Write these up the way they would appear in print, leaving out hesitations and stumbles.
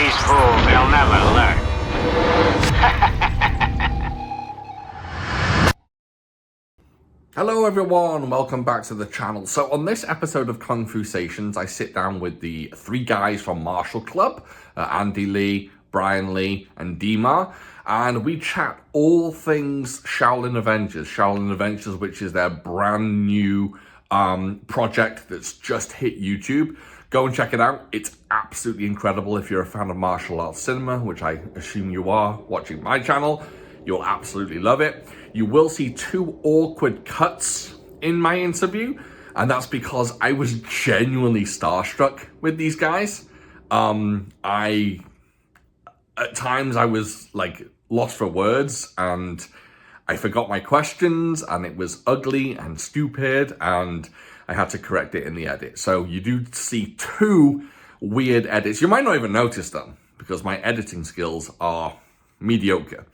These fools, they'll never learn. Hello everyone, welcome back to the channel. So on this episode of Kungfusations, I sit down with the three guys from Martial Club, Andy Lee, Brian Lee, and Dima, and we chat all things Shaolin Avengers. Shaolin Avengers, which is their brand new project that's just hit YouTube. Go and check it out. It's absolutely incredible. If you're a fan of martial arts cinema, which I assume you are watching my channel, you'll absolutely love it. You will see two awkward cuts in my interview, and that's because I was genuinely starstruck with these guys. At times I was like lost for words, and I forgot my questions, and it was ugly and stupid, and I had to correct it in the edit. So you do see two weird edits. You might not even notice them because my editing skills are mediocre.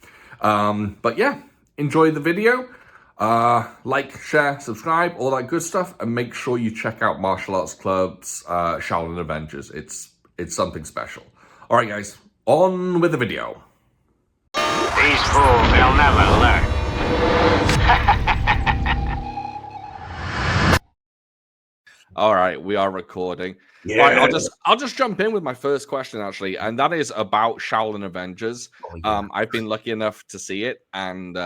But yeah, enjoy the video. Like, share, subscribe, all that good stuff, and make sure you check out Martial Arts Club's Shaolin Avengers. It's something special. All right, guys, on with the video. These fools, they'll never learn. All right, we are recording. Yeah. Right, I'll just jump in with my first question actually, and that is about Shaolin Avengers. Oh, yeah. I've been lucky enough to see it, and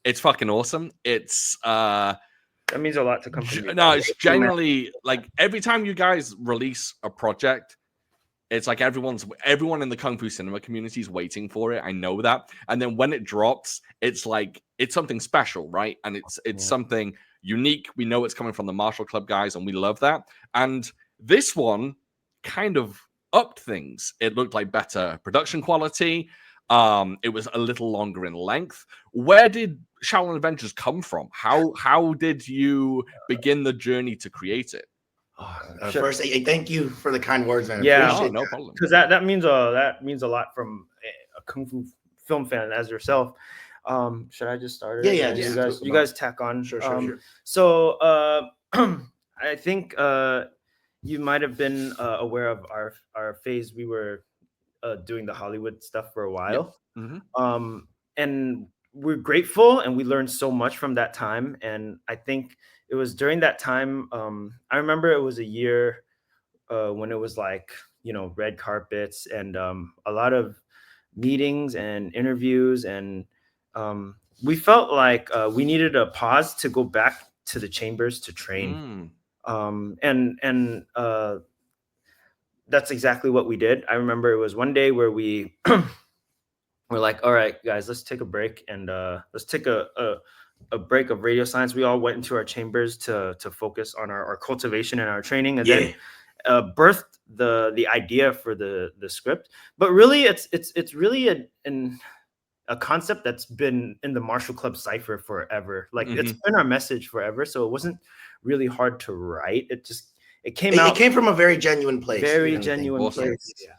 it's fucking awesome. It's That means a lot to come from you. no, it's generally like every time you guys release a project, it's like everyone in the Kung Fu cinema community is waiting for it. I know that. And then when it drops, it's like it's something special, right? And it's something unique. We know it's coming from the Martial Club guys, and we love that. And this one kind of upped things. It looked like better production quality. It was a little longer in length. Where did Shaolin Adventures come from? How did you begin the journey to create it? First, thank you for the kind words, man. Yeah. Appreciate No that. problem. Because that means a lot from a kung fu film fan as yourself. Should I just start it? Yeah, And just you guys tack on. Sure. So I think you might have been aware of our phase. We were doing the Hollywood stuff for a while. Yep. Mm-hmm. And we're grateful, and we learned so much from that time. And I think it was during that time. I remember it was a year when it was like, red carpets and a lot of meetings and interviews, and we felt like we needed a pause to go back to the chambers to train. And that's exactly what we did. I remember it was one day where we we're like, all right, guys, let's take a break, and let's take a break of radio science. We all went into our chambers to focus on our cultivation and our training, and then birthed the idea for the script. But really, it's really a concept that's been in the Martial Club cipher forever. Like it's been our message forever. So it wasn't really hard to write. It came out. It came from a very genuine place. Very genuine place. Yeah.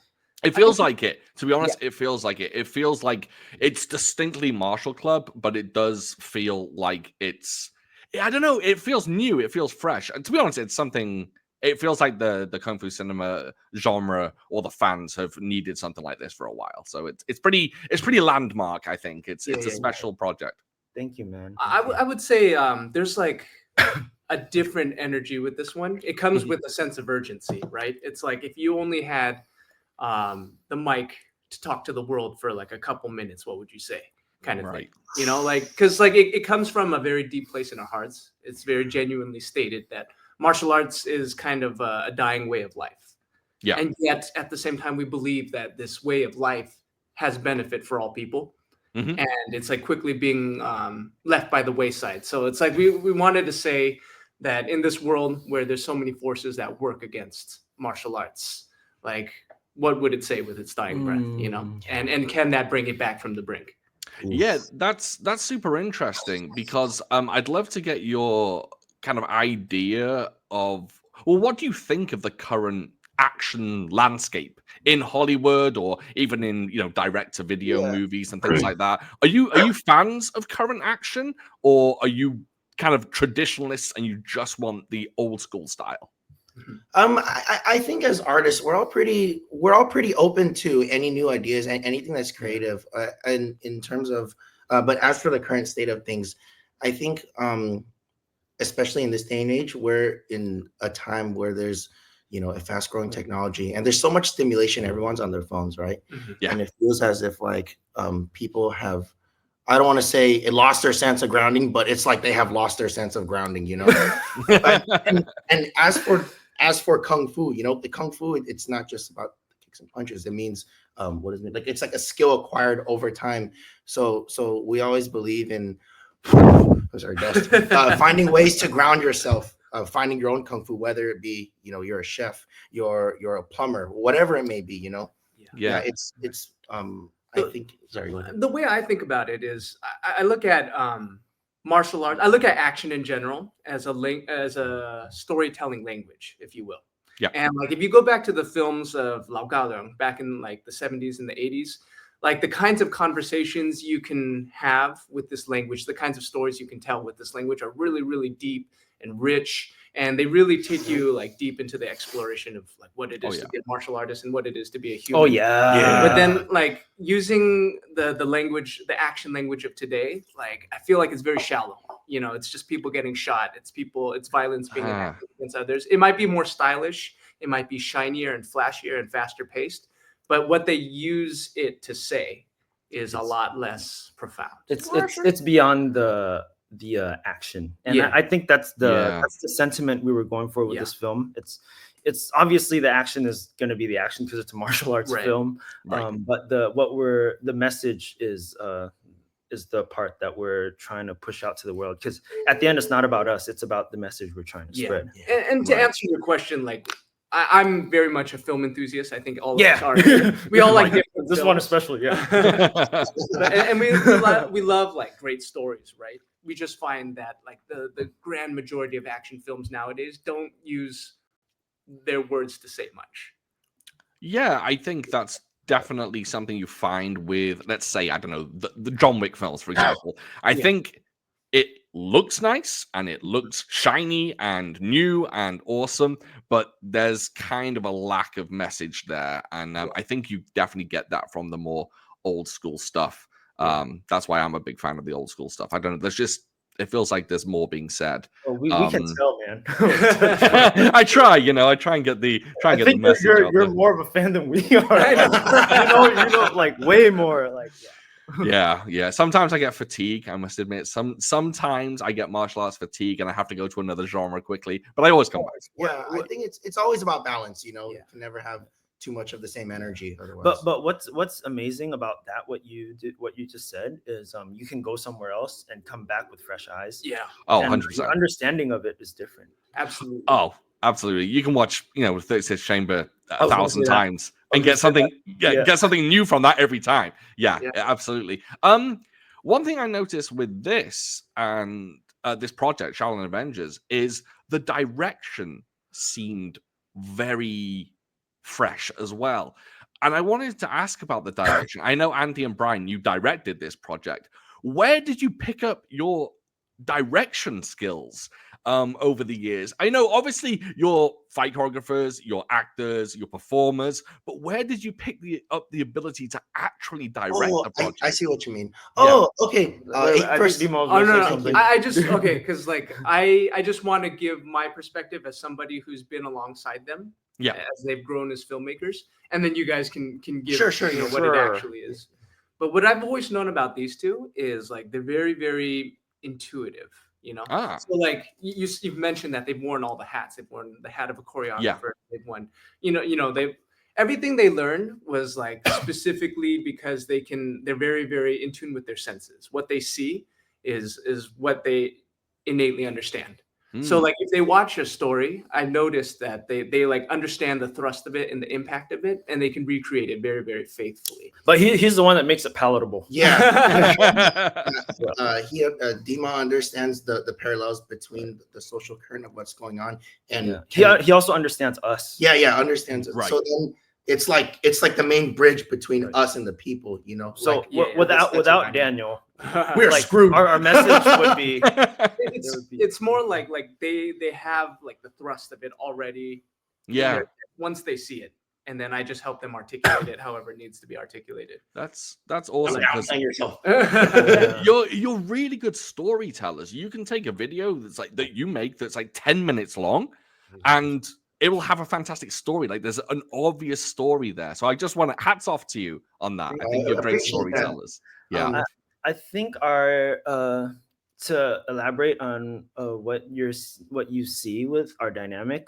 It feels like it. To be honest, it feels like it. It feels like it's distinctly Martial Club, but it does feel like it's. I don't know. It feels new. It feels fresh. And to be honest, it's something. It feels like the Kung Fu cinema genre or the fans have needed something like this for a while. So it's pretty landmark. I think it's a special project. Thank you, man. I would say there's like a different energy with this one. It comes with a sense of urgency, right? It's like if you only had the mic to talk to the world for like a couple minutes, what would you say? Kind of thing, because like it comes from a very deep place in our hearts. It's very genuinely stated that martial arts is kind of a dying way of life. Yeah. And yet at the same time, we believe that this way of life has benefit for all people. And it's like quickly being left by the wayside. So it's like we wanted to say that in this world where there's so many forces that work against martial arts, like what would it say with its dying breath, and can that bring it back from the brink? Yeah, that's super interesting because I'd love to get your kind of idea of, well, what do you think of the current action landscape in Hollywood or even in direct to video movies and things like that? Are you fans of current action, or are you kind of traditionalists and you just want the old school style? I think as artists, we're all pretty open to any new ideas and anything that's creative. And in terms of, but as for the current state of things, I think, especially in this day and age, we're in a time where there's, a fast growing technology and there's so much stimulation. Everyone's on their phones, right? Yeah. And it feels as if like people have, I don't want to say it lost their sense of grounding, but it's like they have lost their sense of grounding, and as for kung fu, the kung fu, it's not just about kicks and punches. It means what does it mean? Like it's like a skill acquired over time. So we always believe in finding ways to ground yourself, finding your own kung fu, whether it be you're a chef, you're a plumber, whatever it may be. Yeah. It's I think. Sorry. Go ahead. The way I think about it is, I look at martial arts. I look at action in general as a storytelling language, if you will. Yeah. And like if you go back to the films of Lao Gaodong back in like the 70s and the 80s, like the kinds of conversations you can have with this language, the kinds of stories you can tell with this language are really, really deep and rich. And they really take you like deep into the exploration of like what it is to be a martial artist and what it is to be a human. Oh yeah. But then like using the language, the action language of today, like I feel like it's very shallow. It's just people getting shot. It's violence being enacted against others. It might be more stylish. It might be shinier and flashier and faster paced. But what they use it to say is a lot less profound. It's beyond the action, and I think that's the sentiment we were going for with this film. It's obviously the action is going to be the action because it's a martial arts film, but the message is the part that we're trying to push out to the world, because at the end it's not about us, it's about the message we're trying to spread. And to answer your question, like I'm very much a film enthusiast. I think all of us are. We all like different this films. one especially, and we love like great stories, right? We just find that like the grand majority of action films nowadays don't use their words to say much. Yeah, I think that's definitely something you find with, let's say, I don't know, the John Wick films, for example. I think it looks nice and it looks shiny and new and awesome, but there's kind of a lack of message there. And I think you definitely get that from the more old school stuff. That's why I'm a big fan of the old school stuff. I don't know. It feels like there's more being said. Well, we can tell, man. I try and get the message. You're more of a fan than we are. you know, like way more. Like yeah. Sometimes I get fatigue. I must admit. Sometimes I get martial arts fatigue, and I have to go to another genre quickly. But I always come back. Yeah, I think it's always about balance. You can never have too much of the same energy otherwise. But what's amazing about that, what you just said, is you can go somewhere else and come back with fresh eyes. Yeah. Oh, and 100%. the understanding of it is different. Absolutely. Oh, absolutely. You can watch 36 Chamber 1,000 times and get something new from that every time. Yeah, absolutely. One thing I noticed with this and this project, Shaolin Avengers, is the direction seemed very fresh as well. And I wanted to ask about the direction. I know Andy and Brian, you directed this project. Where did you pick up your direction skills over the years? I know obviously you're fight choreographers, you're actors, you're performers, but where did you pick up the ability to actually direct the project? I see what you mean. Oh, okay. Because like I just want to give my perspective as somebody who's been alongside them. As they've grown as filmmakers, and then you guys can give what it actually is. But what I've always known about these two is like they're very, very intuitive. So like you've mentioned that they've worn all the hats. They've worn the hat of a choreographer. They've worn, they've everything they learned was like specifically because they're very, very in tune with their senses. What they see is what they innately understand. So like if they watch a story, I noticed that they like understand the thrust of it and the impact of it, and they can recreate it very, very faithfully. But he's the one that makes it palatable. Yeah. Dima understands the parallels between the social current of what's going on, and he also understands us. Yeah, understands it. Right. So then it's like the main bridge between us and the people, you know. So Like, without that's what I mean. Daniel, we're like screwed. our message would be it's more like they have like the thrust of it already. Yeah, Once they see it, and then I just help them articulate it however it needs to be articulated. that's awesome. I'm 'Cause downplaying yourself. you're really good storytellers. You can take a video that's like that you make that's like 10 minutes long, and it will have a fantastic story. Like there's an obvious story there. So I just want to hats off to you on that. I think you're great appreciate that. storytellers. Yeah. I think our to elaborate on what you see with our dynamic,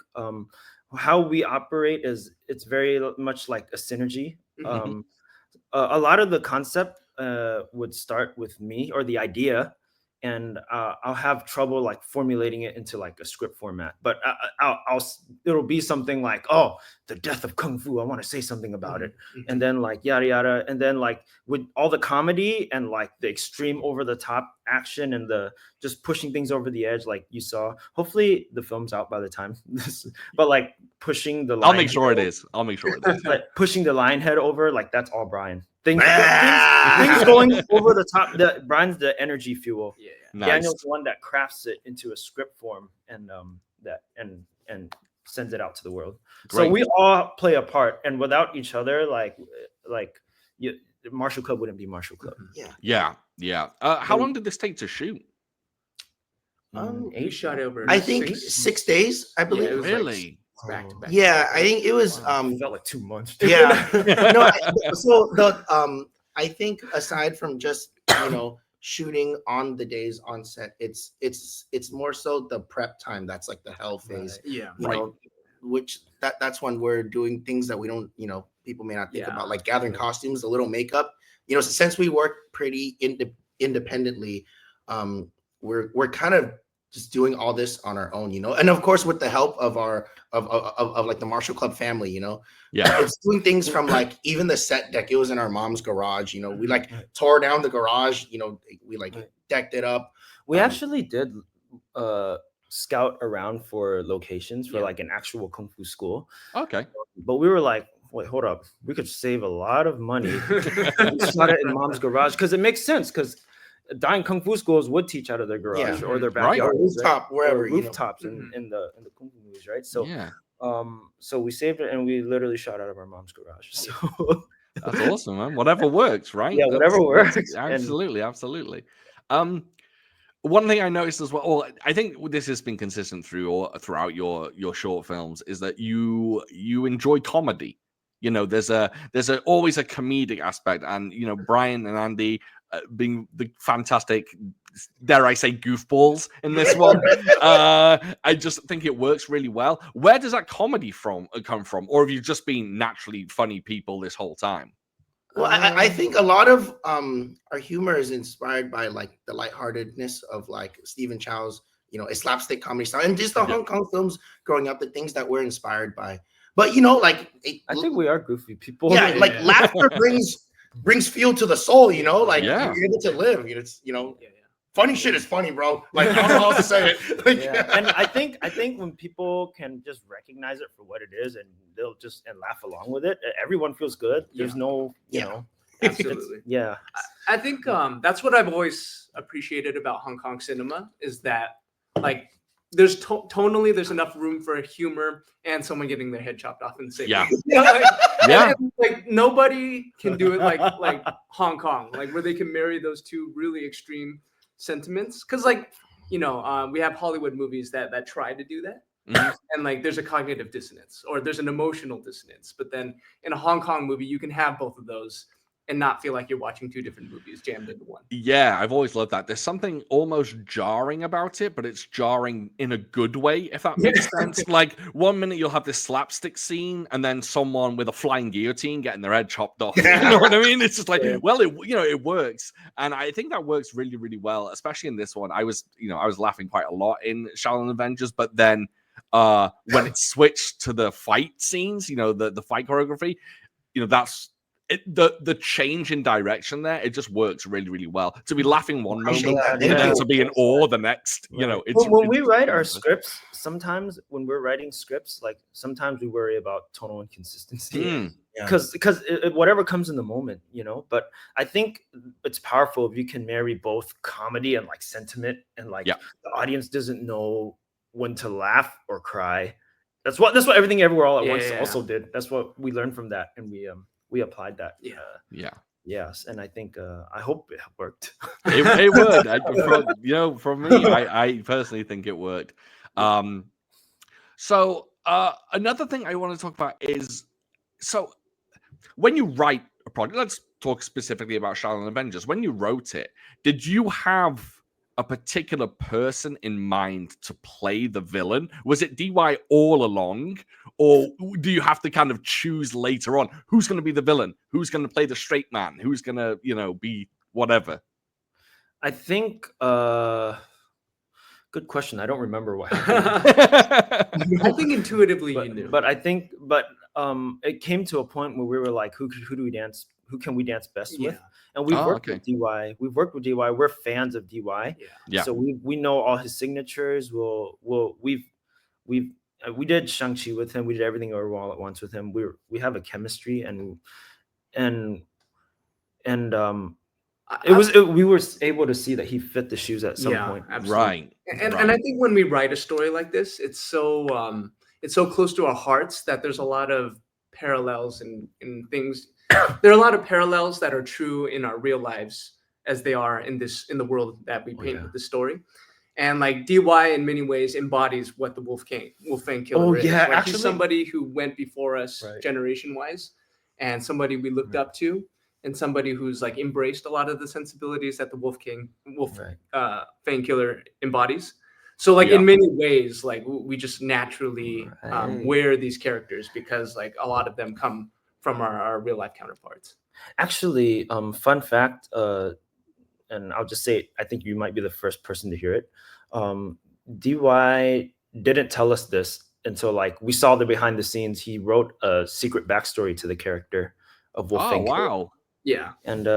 how we operate is it's very much like a synergy. Mhm. A lot of the concept would start with me or the idea, and I'll have trouble like formulating it into like a script format. But it'll be something like, oh, the death of kung fu. I want to say something about it, and then like yada yada, and then like with all the comedy and like the extreme over the top action and the just pushing things over the edge, like you saw. Hopefully the film's out by the time this, but like pushing the. I'll make sure it is. I'll make sure it is. But pushing the lion head over, like that's all Brian. Things going over the top. Brian's the energy fuel. Yeah. Nice. Daniel's the one that crafts it into a script form and sends it out to the world. Great. So we all play a part, and without each other, like Martial Club wouldn't be Martial Club. Yeah. How long did this take to shoot? We shot over. I think 6 days, I believe. it was Really? back to back. Yeah, I think it was It felt like 2 months. yeah. No, so the I think aside from just shooting on the days on set, it's more so the prep time that's like the hell phase. Yeah. You know, which that's when we're doing things that we don't, people may not think about, like gathering costumes, a little makeup. Since we work pretty independently, we're kind of just doing all this on our own, and of course with the help of our of like the Martial Club family, Yeah. it's doing things from like even the set deck. It was in our mom's garage, we like tore down the garage, we like decked it up. We actually did scout around for locations for like an actual kung fu school. Okay. But we were like, wait, hold up. We could save a lot of money. We shot it in mom's garage because it makes sense because dying kung fu schools would teach out of their garage or their backyard, or rooftop, wherever, or rooftops in the kung fu movies, right? So so we saved it and we literally shot out of our mom's garage. So that's awesome, man. Whatever works, right? Yeah, whatever works. Absolutely. One thing I noticed as well, or I think this has been consistent throughout your short films, is that you enjoy comedy. There's always a comedic aspect, and Brian and Andy being the fantastic, dare I say, goofballs in this one. I just think it works really well. Where does that comedy come from, or have you just been naturally funny people this whole time? Well, I think a lot of our humor is inspired by like the lightheartedness of like Stephen Chow's, a slapstick comedy style, and just the Hong Kong films growing up, the things that we're inspired by. But I think we are goofy people. Yeah, like laughter brings fuel to the soul. Like you're able to live. It's funny shit is funny, bro. Like I don't know how to say it. And I think when people can just recognize it for what it is and they'll just laugh along with it, everyone feels good. There's no, Absolutely. I think that's what I've always appreciated about Hong Kong cinema is that like there's tonally there's enough room for humor and someone getting their head chopped off in the same and, like nobody can do it like Hong Kong, like where they can marry those two really extreme sentiments, because we have Hollywood movies that try to do that. And like there's a cognitive dissonance or there's an emotional dissonance, but then in a Hong Kong movie you can have both of those and not feel like you're watching two different movies jammed into one. Yeah, I've always loved that. There's something almost jarring about it, but it's jarring in a good way, if that makes sense. Like 1 minute you'll have this slapstick scene and then someone with a flying guillotine getting their head chopped off. You know what I mean? It's just like, well, it works. And I think that works really, really well, especially in this one. I was laughing quite a lot in SHAOLIN Avengers, but then when it switched to the fight scenes, the fight choreography, that's the change in direction there, it just works really, really well. To be laughing one Appreciate moment that. and then Thank to be in awe the next, you know, it's when we it's write our tremendous. scripts, sometimes when we're writing scripts, like sometimes we worry about tonal inconsistency. Mm. Because whatever comes in the moment, you know. But I think it's powerful if you can marry both comedy and like sentiment, and like the audience doesn't know when to laugh or cry. That's what Everything Everywhere All at Once also did. That's what we learned from that, and we applied that. Yes, and I think I hope it worked. It would. From me, I personally think it worked. So another thing I want to talk about is, so when you write a project, let's talk specifically about SHAOLIN Avengers. When you wrote it, did you have a particular person in mind to play the villain? Was it DY all along? Or do you have to kind of choose later on who's going to be the villain? Who's going to play the straight man? Who's going to, be whatever? I think, good question. I don't remember what happened. I think intuitively you knew. But I think, it came to a point where we were like, who do we dance? Who can we dance best with? And we've worked with DY. We've worked with DY. We're fans of DY. Yeah. So we know all his signatures. We did Shang-Chi with him. We did Everything Everywhere All at Once with him. We have a chemistry, and we were able to see that he fit the shoes at some point. Absolutely. Right. And I think when we write a story like this, it's so close to our hearts that there's a lot of parallels and things. There are a lot of parallels that are true in our real lives as they are in the world that we paint with the story. And like DY in many ways embodies what the Wolfang Killer is. Like, actually, he's somebody who went before us generation wise, and somebody we looked up to, and somebody who's like embraced a lot of the sensibilities that the Wolfang Killer embodies. So like in many ways, like we just naturally wear these characters because like a lot of them come from our real life counterparts. Actually, fun fact, and I'll just say, I think you might be the first person to hear it. DY didn't tell us this until like we saw the behind the scenes. He wrote a secret backstory to the character of Wolfang. Oh, wow. Yeah. And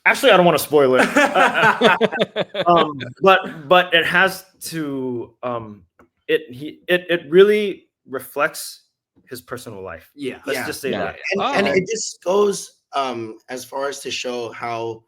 actually, I don't want to spoil it. But it has to it really reflects his personal life. Let's just say that. And it just goes as far as to show how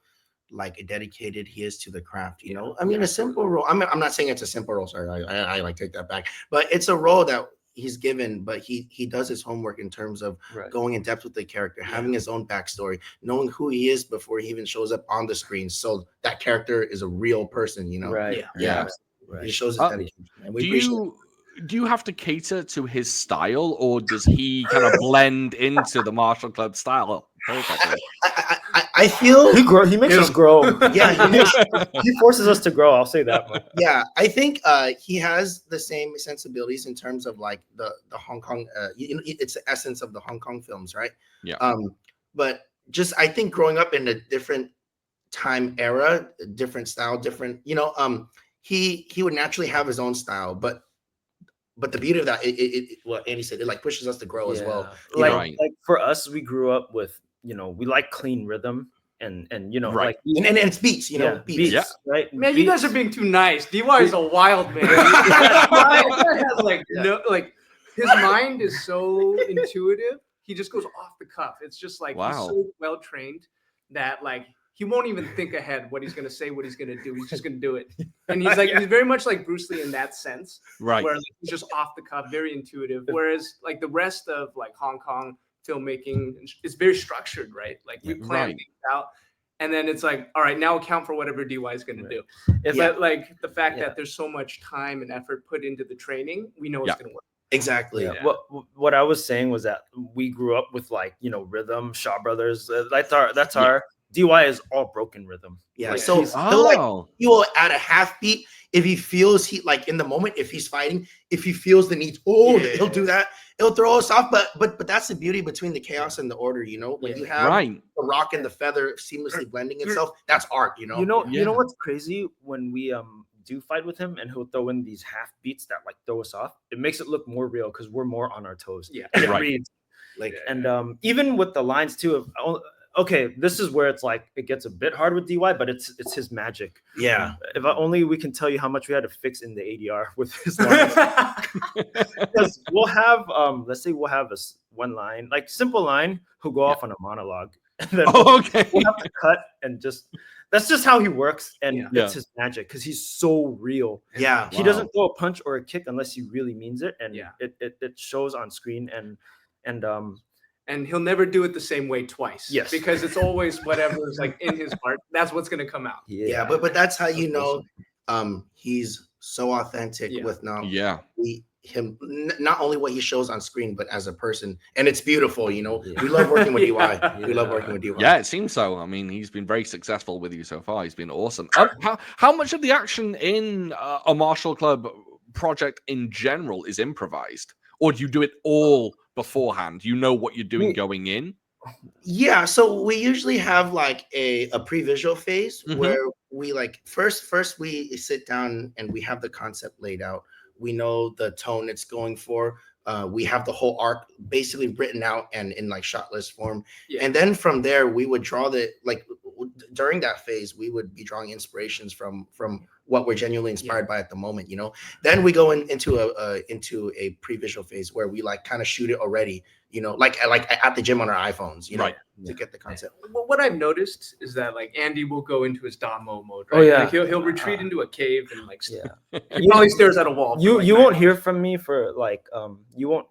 like dedicated he is to the craft, you know. I mean, a simple role. I'm not saying it's a simple role. Sorry, I like take that back. But it's a role that he's given, but he does his homework in terms of going in depth with the character, having his own backstory, knowing who he is before he even shows up on the screen. So that character is a real person, you know. Right. He shows his dedication. And we do you have to cater to his style, or does he kind of blend into the martial club style perfectly? I feel he makes us grow. Yeah, he forces us to grow. I'll say that much. Yeah, I think he has the same sensibilities in terms of like the Hong Kong. It's the essence of the Hong Kong films, right? Yeah. But just I think growing up in a different time era, different style, different. You know, he would naturally have his own style, but the beauty of that, what Andy said, it like pushes us to grow as well. Like for us, we grew up with, we like clean rhythm and like and it's beats, beats, right? Man, you guys are being too nice. DY is a wild man. Has his mind is so intuitive. He just goes off the cuff. It's just like he's so well trained that like he won't even think ahead what he's going to say, what he's going to do. He's just going to do it. And he's like, he's very much like Bruce Lee in that sense. Right. Where like, he's just off the cuff, very intuitive. Whereas like the rest of like Hong Kong filmmaking is very structured, right? Like we plan things out. And then it's like, all right, now account for whatever DY is going to do. But like the fact that there's so much time and effort put into the training, we know it's going to work. Exactly. Yeah. What I was saying was that we grew up with like, rhythm, Shaw Brothers. That's our DY is all broken rhythm. Yeah. Like, so he will add a half beat if he feels like in the moment, if he's fighting, if he feels the need, he'll do that. It'll throw us off. But that's the beauty between the chaos and the order, when you have the rock and the feather seamlessly blending itself, that's art, You know what's crazy when we do fight with him and he'll throw in these half beats that like throw us off, it makes it look more real because we're more on our toes. Yeah. And it Right. reads. Like, And even with the lines too, okay, this is where it's like it gets a bit hard with DY, but it's his magic. yeah, If only we can tell you how much we had to fix in the ADR with his lines. Because we'll have let's say we'll have one line, like simple line, who'll go off on a monologue. And then Oh, okay. we'll have to cut and just that's just how he works, and Yeah. it's his magic because he's so real. yeah. He doesn't throw a punch or a kick unless he really means it, and Yeah. it shows on screen and And he'll never do it the same way twice. Yes. Because it's always whatever is like in his heart. That's what's gonna come out. Yeah, but that's how you know he's so authentic Yeah. with now Yeah. not only what he shows on screen but as a person, and it's beautiful. You know, Yeah. we love working with Yeah. DY. We love working with DY. Yeah, it seems so. I mean, he's been very successful with you so far. He's been awesome. How much of the action in a martial club project in general is improvised, or do you do it all beforehand? You know what you're doing going in. Yeah, so we usually have like a pre-visual phase Mhm. where we like first we sit down and we have the concept laid out. We know the tone it's going for. We have the whole arc basically written out and in like shot list form. Yeah. And then from there we would draw during that phase we would be drawing inspirations from what we're genuinely inspired by at the moment, you know. Then we go into a pre-visual phase where we like kind of shoot it already, you know, like at the gym on our iPhones, you know, Right. to get the concept. Well, what I've noticed is that like Andy will go into his Damo mode, right? Oh, yeah. Like, he'll retreat into a cave and like yeah. he probably stares at a wall. for, You like, you 9 won't hours. hear from me for like you won't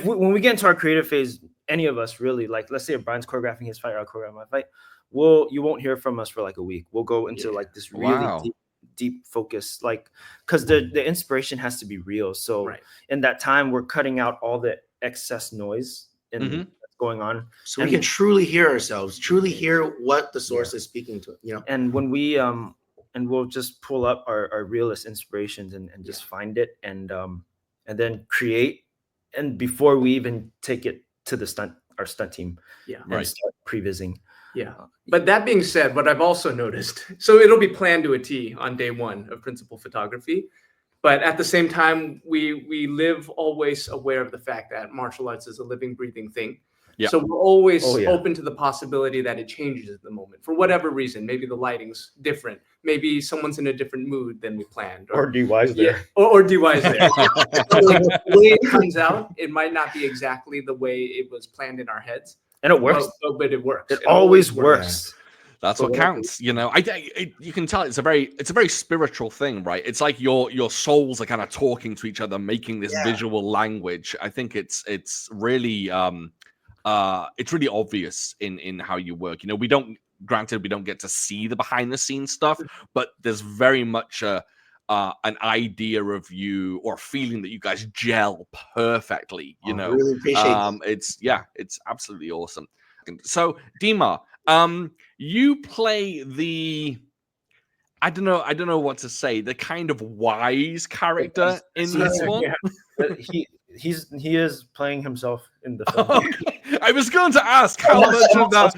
when we get into our creative phase, any of us really, like let's say if Brian's choreographing his fight or I'll choreograph my fight, you won't hear from us for like a week. We'll go into like this really Wow. deep focus, like because the inspiration has to be real. So Right. in that time we're cutting out all the excess noise Mhm. that's going on. So we can truly hear ourselves, truly hear what the source is speaking to, you know. And when we and we'll just pull up our realist inspirations and just find it and then create, and before we even take it to our stunt team Yeah. and Right. start prevising. Yeah. But that being said, what I've also noticed, so it'll be planned to a T on day one of principal photography. But at the same time, we live always aware of the fact that martial arts is a living, breathing thing. Yeah. So we're always Oh, yeah. open to the possibility that it changes at the moment for whatever reason. Maybe the lighting's different. Maybe someone's in a different mood than we planned. Or DY's there. Or DY's there. So, like, the way it comes out, it might not be exactly the way it was planned in our heads. And it works. But it works. It always works. works. That's For what whatever counts, you know. You can tell it's a very spiritual thing, right? It's like your souls are kind of talking to each other, making this visual language. I think it's really obvious in how you work. You know, we don't get to see the behind the scenes stuff, but there's very much an idea of you or a feeling that you guys gel perfectly. You know, Really appreciate that. it's absolutely awesome. So Dima, you play the I don't know what to say, the kind of wise character in this one. He is playing himself in the film. I was going to ask how much of that.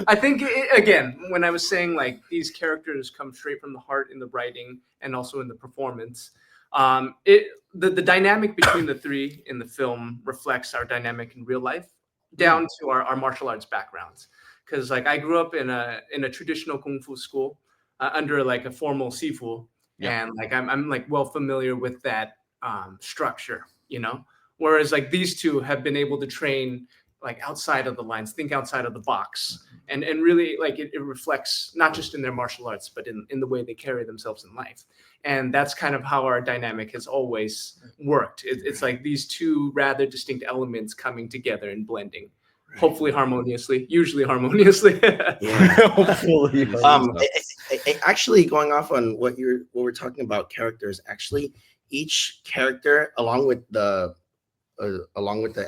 I think again, when I was saying like these characters come straight from the heart in the writing and also in the performance, the dynamic between the three in the film reflects our dynamic in real life down to our martial arts backgrounds. Because like I grew up in a traditional kung fu school under like a formal sifu, and like I'm like well familiar with that structure, you know. Whereas like these two have been able to train like outside of the lines, think outside of the box, and really like it reflects not just in their martial arts, but in the way they carry themselves in life. And that's kind of how our dynamic has always worked. It's like these two rather distinct elements coming together and blending. Hopefully harmoniously, usually harmoniously. Hopefully. Actually, going off on what we're talking about characters, actually, each character, along with the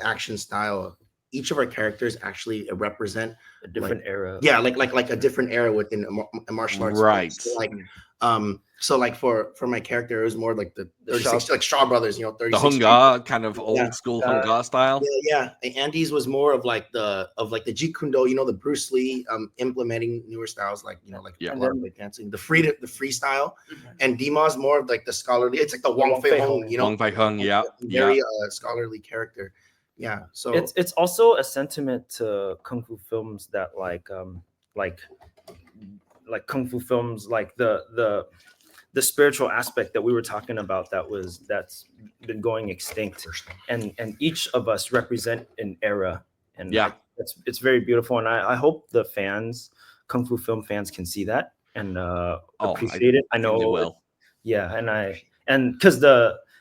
action style, each of our characters actually represent A different era. Yeah, like a different era within a martial arts. Right. So, like So like for my character, it was more like the 36, like Shaw Brothers, 36. The Hungar, kind of old school Hungar style. Yeah. And Andy's was more of like the Jeet Kune Do, the Bruce Lee, implementing newer styles, like a lot of like dancing, the freestyle, and Dima's more of like the scholarly. It's like the Wong Fei Hung, Wong Fei Hung, very scholarly character. Yeah, so it's also a sentiment to kung fu films that like kung fu films, like the spiritual aspect that we were talking about that's been going extinct, and each of us represent an era, and it's very beautiful, and I hope the fans, kung fu film fans, can see that and appreciate it. I know they will. And because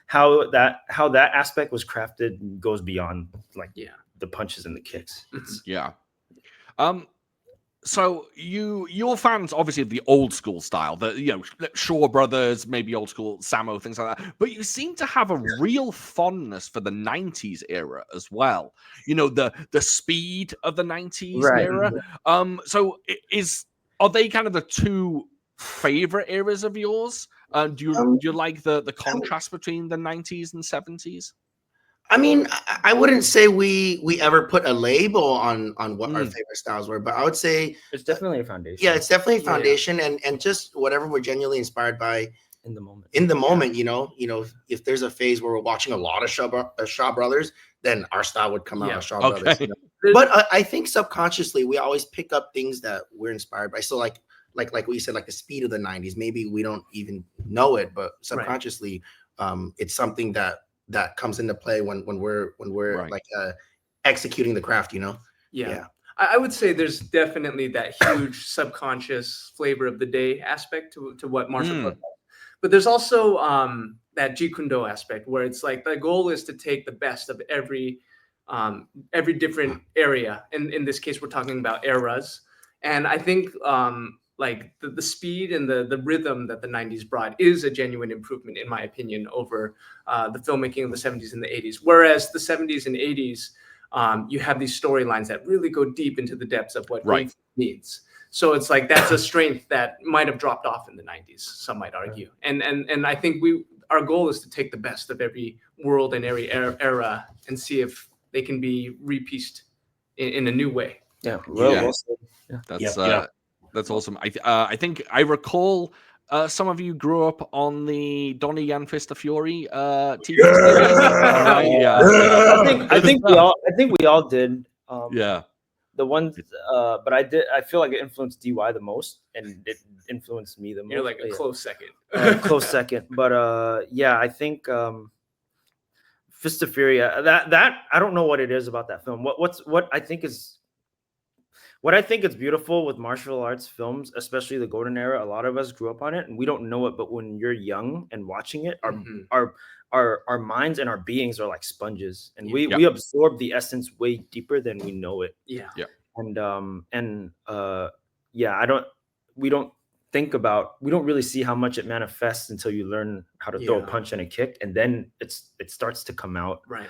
how that aspect was crafted goes beyond like the punches and the kicks. So you're fans obviously of the old school style, the Shaw Brothers, maybe old school Sammo, things like that. But you seem to have a real fondness for the 90s era as well. The speed of the 90s era. So are they kind of the two favorite eras of yours? Do you like the contrast between the 90s and 70s? I mean, I wouldn't say we ever put a label on what our favorite styles were, but I would say it's definitely a foundation. Yeah, it's definitely a foundation, and just whatever we're genuinely inspired by in the moment. If there's a phase where we're watching a lot of Shaw Brothers, then our style would come out of Shaw Brothers. But I think subconsciously we always pick up things that we're inspired by. So like what you said, like the speed of the 90s. Maybe we don't even know it, but subconsciously, it's something that comes into play when we're like executing the craft, I would say there's definitely that huge subconscious flavor of the day aspect to what martial arts, but there's also that Jeet Kune Do aspect where it's like the goal is to take the best of every different area. In this case, we're talking about eras, and I think like the speed and the rhythm that the 90s brought is a genuine improvement, in my opinion, over the filmmaking of the 70s and the 80s. Whereas the 70s and 80s, you have these storylines that really go deep into the depths of what Kung Fu needs. So it's like that's a strength that might have dropped off in the 90s, some might argue. And I think our goal is to take the best of every world and every era and see if they can be repieced in a new way. That's awesome. I think I recall some of you grew up on the Donnie Yen Fist of Fury TV series. I think we all did. The ones, but I feel like it influenced DY the most, and it influenced me the most. You're like a close second. Close second. But I think Fist of Fury. That I don't know what it is about that film. What I think is beautiful with martial arts films, especially the golden era. A lot of us grew up on it, and we don't know it. But when you're young and watching it, our minds and our beings are like sponges, and we absorb the essence way deeper than we know it. We don't really see how much it manifests until you learn how to throw a punch and a kick, and then it starts to come out. Right.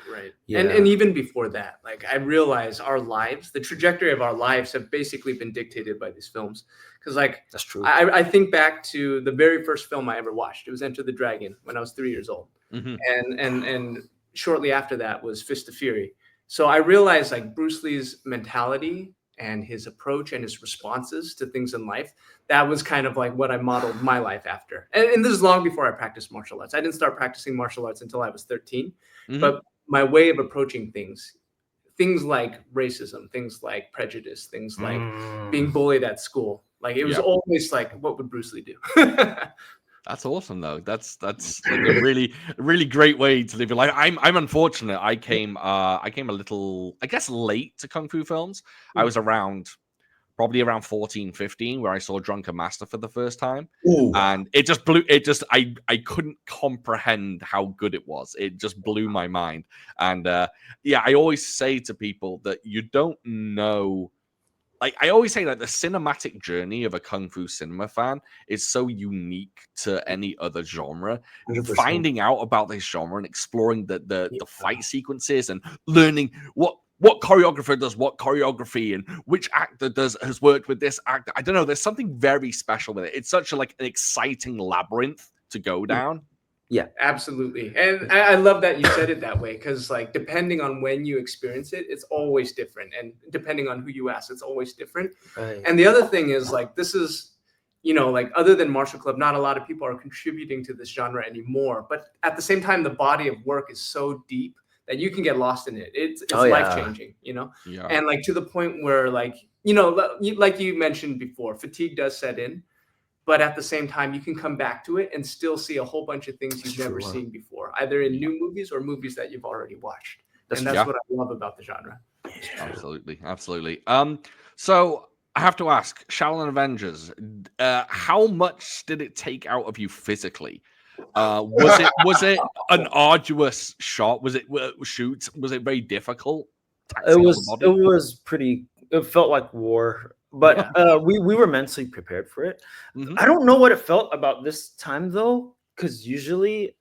And even before that, like I realize the trajectory of our lives have basically been dictated by these films. Because like that's true. I think back to the very first film I ever watched. It was Enter the Dragon when I was 3 years old, and shortly after that was Fist of Fury. So I realized like Bruce Lee's mentality and his approach and his responses to things in life, that was kind of like what I modeled my life after. And this is long before I practiced martial arts. I didn't start practicing martial arts until I was 13. But my way of approaching things like racism, things like prejudice, things like being bullied at school, like it was always like, what would Bruce Lee do? That's awesome, though. That's like a really great way to live your life. I'm unfortunate. I came a little, I guess, late to kung fu films. I was probably around 14, 15, where I saw Drunken Master for the first time. And it just blew. I couldn't comprehend how good it was. It just blew my mind. And I always say to people that you don't know. Like I always say that the cinematic journey of a kung fu cinema fan is so unique to any other genre. 100%. Finding out about this genre and exploring the fight sequences and learning what what choreographer does what choreography and which actor has worked with this actor. I don't know. There's something very special with it. It's such a like an exciting labyrinth to go down. Yeah, absolutely. And I love that you said it that way, because like depending on when you experience it, it's always different. And depending on who you ask, it's always different. right. And the other thing is like, this is, you know, like other than martial club, not a lot of people are contributing to this genre anymore. But at the same time, the body of work is so deep that you can get lost in it. It's life-changing, you know? Yeah. And like to the point where like, you know, like you mentioned before, fatigue does set in. But at the same time, you can come back to it and still see a whole bunch of things you've never seen before, either in new movies or movies that you've already watched. And that's what I love about the genre. Absolutely, absolutely. So I have to ask, Shaolin Avengers, how much did it take out of you physically? Was it an arduous shot? Was it shoot? Was it very difficult? It was pretty. It felt like war. But we were mentally prepared for it. I don't know what it felt about this time though, because usually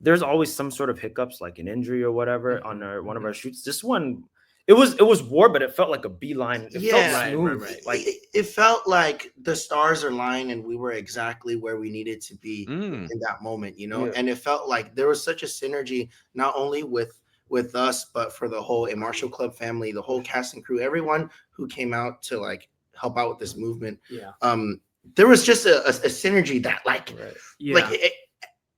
there's always some sort of hiccups, like an injury or whatever on one of our shoots. This one, it was war, but it felt like a beeline. It felt smooth. Right. Like it felt like the stars are lying and we were exactly where we needed to be in that moment, you know. And it felt like there was such a synergy, not only with us, but for the whole A Martial Club family, the whole cast and crew, everyone who came out to like help out with this movement. There was just a synergy that like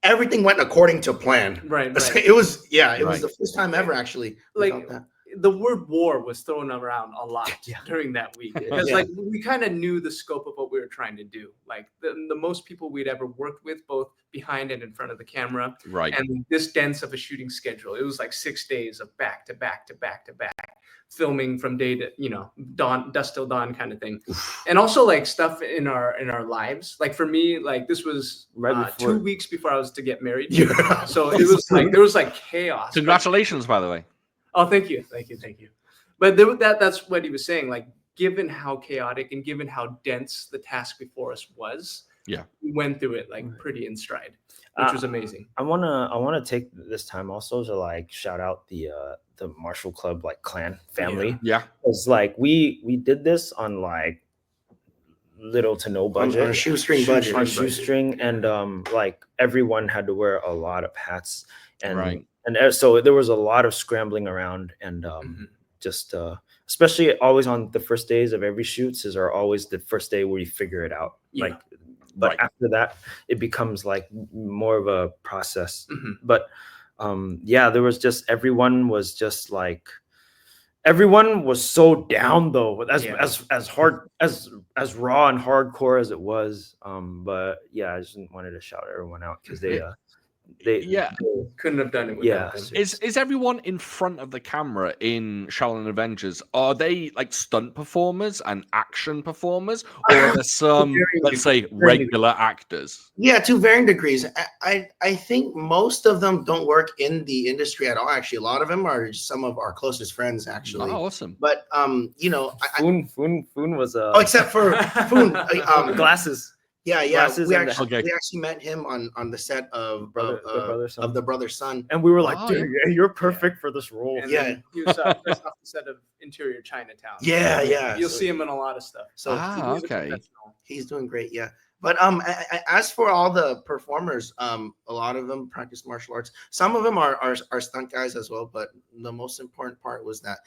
everything went according to plan. Right. It was the first time ever actually. Like the word war was thrown around a lot during that week, because like we kind of knew the scope of what we were trying to do. Like the most people we'd ever worked with, both behind and in front of the camera, and this dense of a shooting schedule. It was like 6 days of back to back to back to back filming from day to, you know, dawn, dusk till dawn kind of thing. And also like stuff in our lives. Like for me, like this was 2 weeks before I was to get married. So it was like there was like chaos. Congratulations, by the way. Oh, thank you. But that's what he was saying. Like, given how chaotic and given how dense the task before us was, we went through it like pretty in stride, which was amazing. I wanna take this time also to like shout out the Martial Club like clan family. Because like we did this on like little to no budget, on a shoestring and like everyone had to wear a lot of hats and. And so there was a lot of scrambling around, and just especially always on the first days of every shoots are always the first day where you figure it out. Like, but after that, it becomes like more of a process. But there was just everyone was so down though, as hard as raw and hardcore as it was. But I just wanted to shout everyone out because they couldn't have done it without them. Is everyone in front of the camera in Shaolin Avengers, are they like stunt performers and action performers, or are there some let's say regular actors? To varying degrees. I think most of them don't work in the industry at all. Actually, a lot of them are some of our closest friends actually. Oh, awesome. But you know, Foon was except for Foon glasses. We actually met him on the set of the Brother Son, and we were like, dude, you're perfect for this role. And he was off the set of Interior Chinatown. You'll see him in a lot of stuff. So he's doing great. But as for all the performers, a lot of them practice martial arts. Some of them are stunt guys as well. But the most important part was that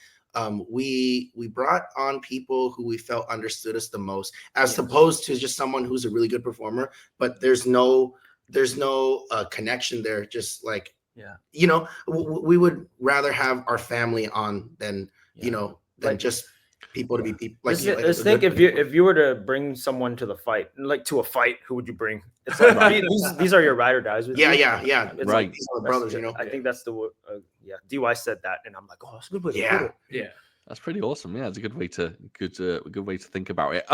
we brought on people who we felt understood us the most, as opposed to just someone who's a really good performer, but there's no connection there. Just like, you know, we would rather have our family on than just people to be people. Like, let's think if you were to bring someone to the fight, like to a fight, who would you bring? It's like, these are your ride or dies with you. It's right. Like, these are the brothers, you know. I think that's the DY said that, and I'm like, oh, that's a good way to put it. That's pretty awesome. It's a good way to think about it.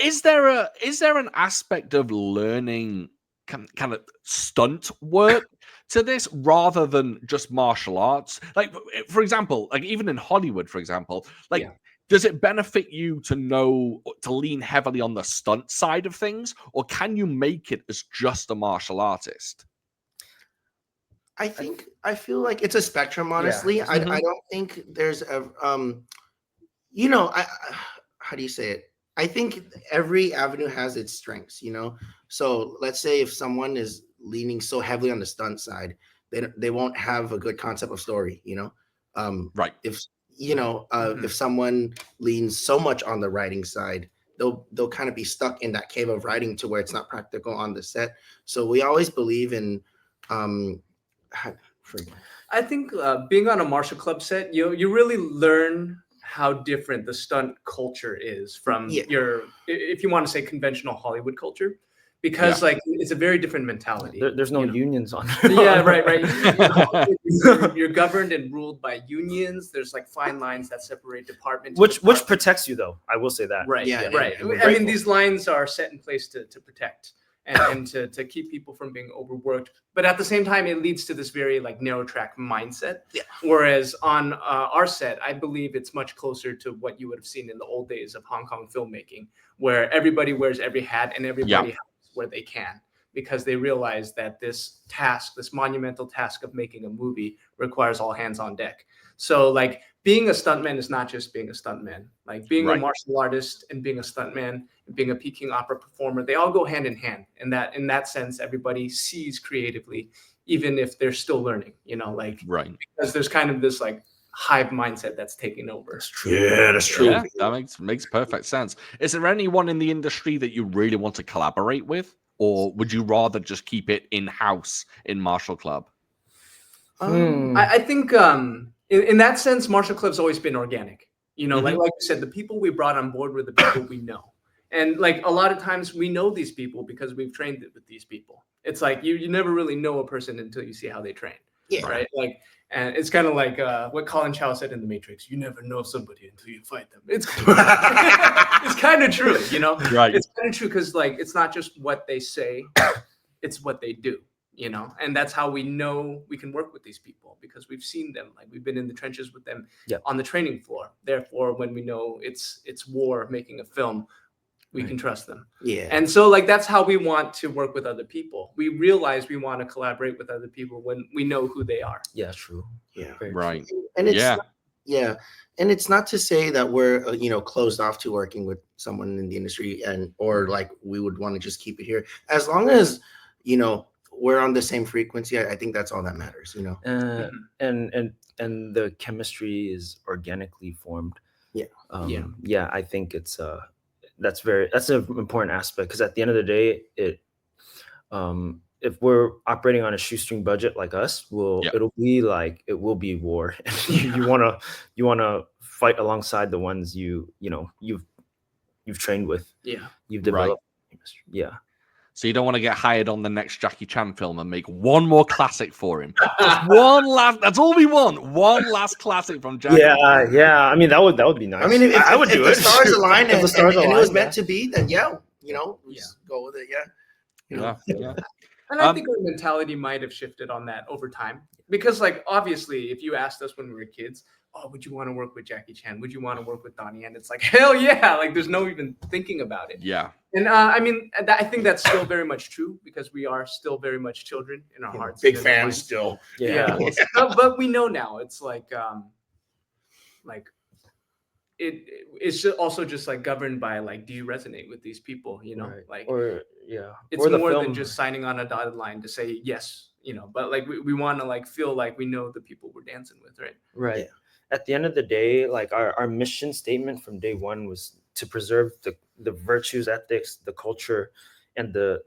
Is there an aspect of learning kind of stunt work to this rather than just martial arts? Like, for example, like even in Hollywood, for example, like does it benefit you to lean heavily on the stunt side of things, or can you make it as just a martial artist? I feel like it's a spectrum, honestly. I don't think there's a you know, how do you say it? I think every avenue has its strengths, you know. So let's say if someone is leaning so heavily on the stunt side, they won't have a good concept of story, you know. Right. If you know, if someone leans so much on the writing side, they'll kind of be stuck in that cave of writing to where it's not practical on the set. So we always believe in I think being on a martial club set, you really learn how different the stunt culture is from your, if you want to say, conventional Hollywood culture, because like it's a very different mentality. There's no unions on. Yeah, right. You're governed and ruled by unions. There's like fine lines that separate department. Which protects you, though. I will say that. Right. Right. I mean, these lines are set in place to protect and to keep people from being overworked. But at the same time, it leads to this very like narrow track mindset. Yeah. Whereas on our set, I believe it's much closer to what you would have seen in the old days of Hong Kong filmmaking, where everybody wears every hat and everybody helps where they can, because they realize that this task, this monumental task of making a movie, requires all hands on deck. So like being a stuntman is not just being a stuntman. Like being a martial artist and being a stuntman and being a Peking opera performer, they all go hand in hand. And that in that sense, everybody sees creatively, even if they're still learning, you know, like because there's kind of this like hive mindset that's taking over. That's true. Yeah, that's true. Yeah, that makes perfect sense. Is there anyone in the industry that you really want to collaborate with? Or would you rather just keep it in-house in Martial Club? I think in that sense, Martial Club's always been organic. You know, like you said, the people we brought on board were the people we know. And like a lot of times we know these people because we've trained with these people. It's like you never really know a person until you see how they train. Yeah. Right. Like, and it's kind of like what Colin Chow said in The Matrix: "You never know somebody until you fight them." It's it's kind of true, you know. Right. It's kind of true because like it's not just what they say, it's what they do, you know. And that's how we know we can work with these people, because we've seen them, like we've been in the trenches with them on the training floor. Therefore, when we know it's war making a film, we can trust them. Yeah. And so like that's how we want to work with other people. We realize we want to collaborate with other people when we know who they are. Yeah, true. Yeah. Right. And it's and it's not to say that we're you know, closed off to working with someone in the industry, and or like we would want to just keep it here. As long as, you know, we're on the same frequency, I think that's all that matters, you know. And the chemistry is organically formed. Yeah. I think it's that's an important aspect, because at the end of the day, if we're operating on a shoestring budget like us, it'll be war. you wanna fight alongside the ones you've trained with. Yeah. You've developed. Yeah. So you don't want to get hired on the next Jackie Chan film and make one more classic for him. Just one last. That's all we want. One last classic from Jackie. Yeah. I mean, that would be nice. I mean, if I would do it. If the stars align and it was meant to be, then you know, just go with it. Yeah. You know? Yeah. And I think our mentality might have shifted on that over time, because like obviously, if you asked us when we were kids, oh, would you want to work with Jackie Chan? Would you want to work with Donnie Yen? It's like, hell yeah. Like there's no even thinking about it. Yeah. And I mean, I think that's still very much true, because we are still very much children in our hearts. Big fans still. Yeah. but we know now it's like it's also just like governed by like, do you resonate with these people? You know, like it's more than just signing on a dotted line to say yes, you know, but like we want to like feel like we know the people we're dancing with, right? Right. Yeah. At the end of the day, like our mission statement from day one was to preserve the virtues, ethics, the culture, and the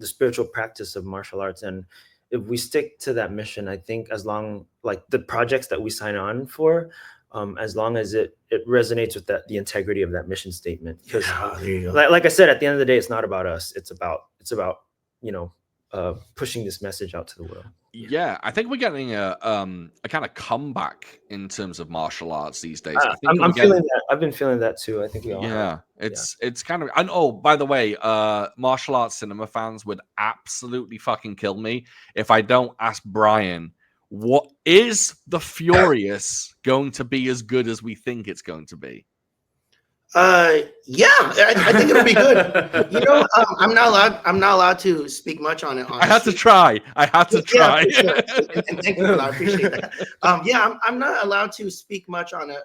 spiritual practice of martial arts. And if we stick to that mission, I think as long like the projects that we sign on for, as long as it resonates with the integrity of that mission statement. Because like I said, at the end of the day, it's not about us. It's about you know, pushing this message out to the world. Yeah, I think we're getting a kind of comeback in terms of martial arts these days. I'm feeling that. I've been feeling that too. I think we all have. It's kind of, and oh, by the way, martial arts cinema fans would absolutely fucking kill me if I don't ask Brian, what is The Furious going to be as good as we think it's going to be? Yeah, I think it'll be good. You know, I'm not allowed to speak much on it. Honestly. I had to try. Yeah, for sure. And thank you for that. I appreciate that. Yeah, I'm not allowed to speak much on it,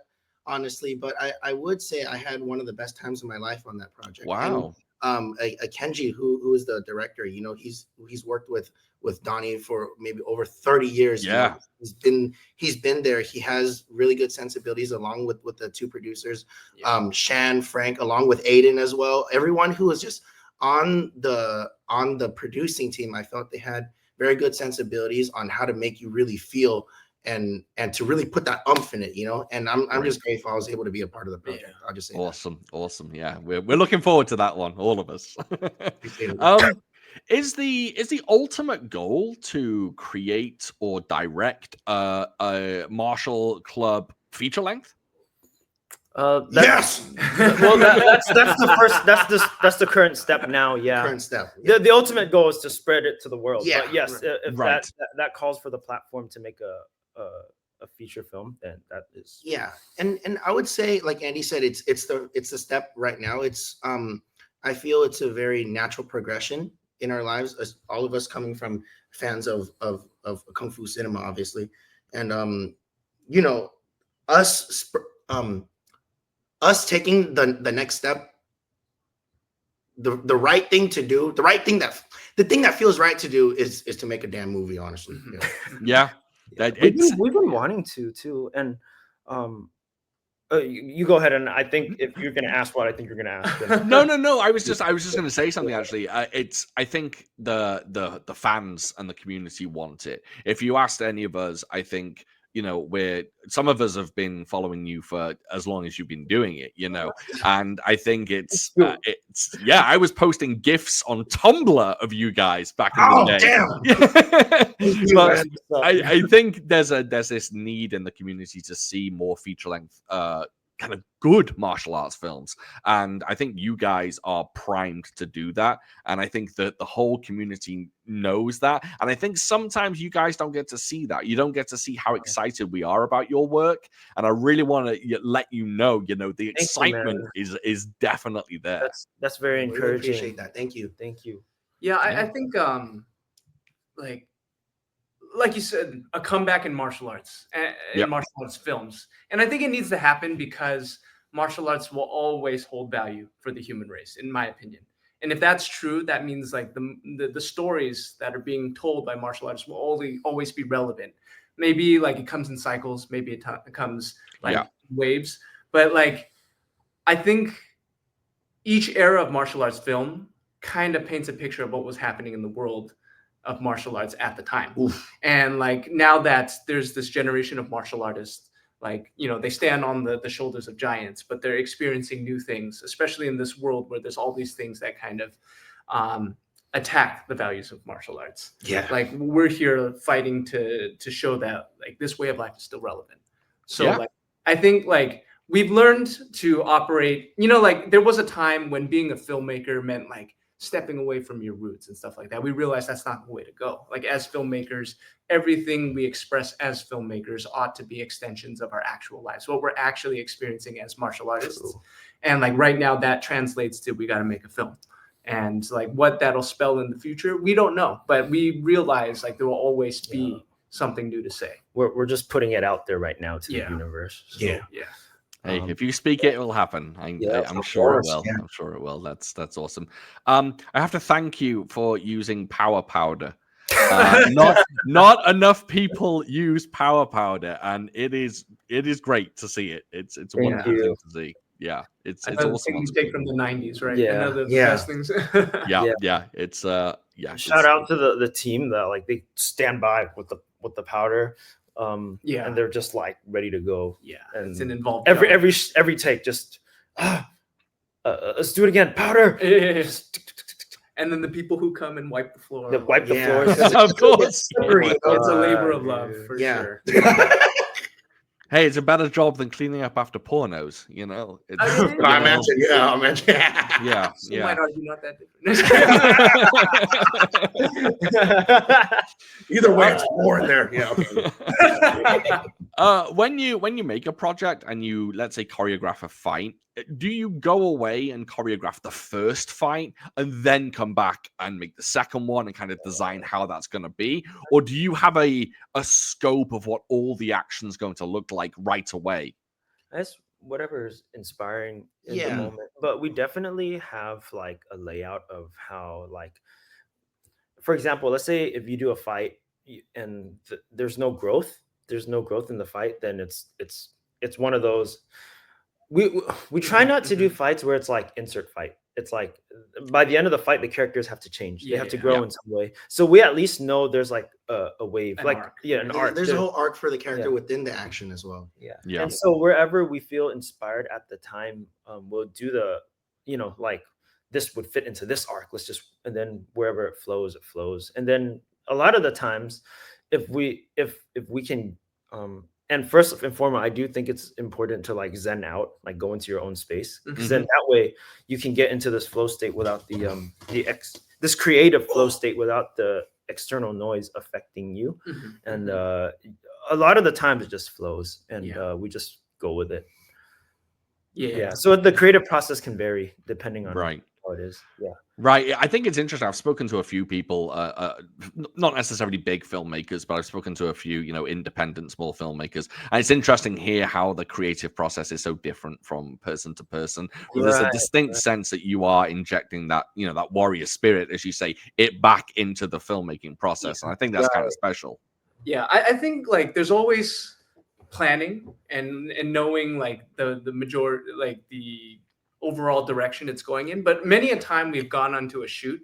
honestly, but I would say I had one of the best times of my life on that project. Wow. And a Kenji, who is the director, you know, he's worked with Donnie for maybe over 30 years. Yeah. You know? He's been there. He has really good sensibilities along with the two producers, Shan, Frank, along with Aiden as well. Everyone who was just on the producing team, I felt they had very good sensibilities on how to make you really feel and to really put that umph in it, you know. And I'm just grateful I was able to be a part of the project. Yeah. I'll just say Awesome. Yeah, we're looking forward to that one, all of us. Is the ultimate goal to create or direct a martial club feature length? Yes. Well, that's the first. That's the current step now. Yeah. Current step. Yeah. The ultimate goal is to spread it to the world. Yeah, But yes, if right. that calls for the platform to make a feature film, then that is. Yeah, and I would say, like Andy said, it's the step right now. It's I feel it's a very natural progression in our lives, as all of us coming from fans of kung fu cinema, obviously, and you know, us taking the next step, the right thing to do, the thing that feels right to do is to make a damn movie, honestly. You know? Yeah. We've been wanting to too, and you go ahead, and I think if you're going to ask what I think you're going to ask. Then... No. I was just going to say something actually. I think the fans and the community want it. If you asked any of us, I think, you know, some of us have been following you for as long as you've been doing it, you know, and I think it's I was posting GIFs on Tumblr of you guys back in the day. But I think there's this need in the community to see more feature length kind of good martial arts films, and I think you guys are primed to do that, and I think that the whole community knows that, and I think sometimes you guys don't get to see that. You don't get to see how excited we are about your work, and I really want to let you know, the excitement is definitely there. That's very encouraging. Really appreciate that. Thank you. Yeah, I think like you said, a comeback in martial arts and martial arts films. And I think it needs to happen because martial arts will always hold value for the human race, in my opinion. And if that's true, that means like the stories that are being told by martial artists will always be relevant. Maybe like it comes in cycles, maybe it comes like waves. But like, I think each era of martial arts film kind of paints a picture of what was happening in the world of martial arts at the time. Oof. And like now that there's this generation of martial artists, like, you know, they stand on the shoulders of giants, but they're experiencing new things, especially in this world where there's all these things that kind of attack the values of martial arts. Yeah. Like we're here fighting to show that like this way of life is still relevant. So like, I think like we've learned to operate, you know, like there was a time when being a filmmaker meant like stepping away from your roots and stuff like that. We realized that's not the way to go. Like as filmmakers, everything we express as filmmakers ought to be extensions of our actual lives, what we're actually experiencing as martial artists. True. And like right now that translates to, we got to make a film. And like what that'll spell in the future, we don't know, but we realize like there will always be something new to say. We're just putting it out there right now to the universe. So. Yeah. Hey, if you speak it, it will happen. I'm sure it will. Yeah. I'm sure it will. That's awesome. I have to thank you for using power powder. Not enough people use power powder, and it is great to see it. It's a wonderful thing to see. Yeah, it's awesome. You take from the 90s, right? Yeah, the best things. yeah. It's Shout out to the team that like they stand by with the powder. And they're just like ready to go. Yeah, and it's an involved every take. Just let's do it again. Powder. And then the people who come and wipe the floor. Wipe the floor. Of course, it's a labor of love for sure. Hey, it's a better job than cleaning up after pornos, you know. I mentioned. Yeah. Might argue not that different. Either way, it's more in there. Yeah. Okay. When you make a project and you, let's say, choreograph a fight, do you go away and choreograph the first fight and then come back and make the second one and kind of design how that's going to be, or do you have a scope of what all the action's going to look like right away? That's whatever is inspiring in the Yeah. moment. But we definitely have like a layout of how, like, for example, let's say if you do a fight and there's no growth, in the fight, then it's one of those. We try not to do fights where it's like insert fight. It's like by the end of the fight, the characters have to change. They have to grow in some way. So we at least know there's like a wave, An like arc. an arc. There's a whole arc for the character Yeah. within the action as well. Yeah. And so wherever we feel inspired at the time, we'll do the, like this would fit into this arc. Let's just, and then wherever it flows, it flows. And then a lot of the times, if we can, and first and foremost, I do think it's important to like zen out, like go into your own space, because then that way you can get into this flow state without this creative flow state without the external noise affecting you. And a lot of the times it just flows, and we just go with it. Yeah. So the creative process can vary depending on how it is. Yeah. Right. I think it's interesting. I've spoken to a few people, not necessarily big filmmakers, but I've spoken to a few, independent small filmmakers. And it's interesting here how the creative process is so different from person to person. There's a distinct sense that you are injecting that, that warrior spirit, as you say, it back into the filmmaking process. And I think that's kind of special. Yeah. I think like there's always planning and knowing like the majority, like the overall direction it's going in, but many a time we've gone onto a shoot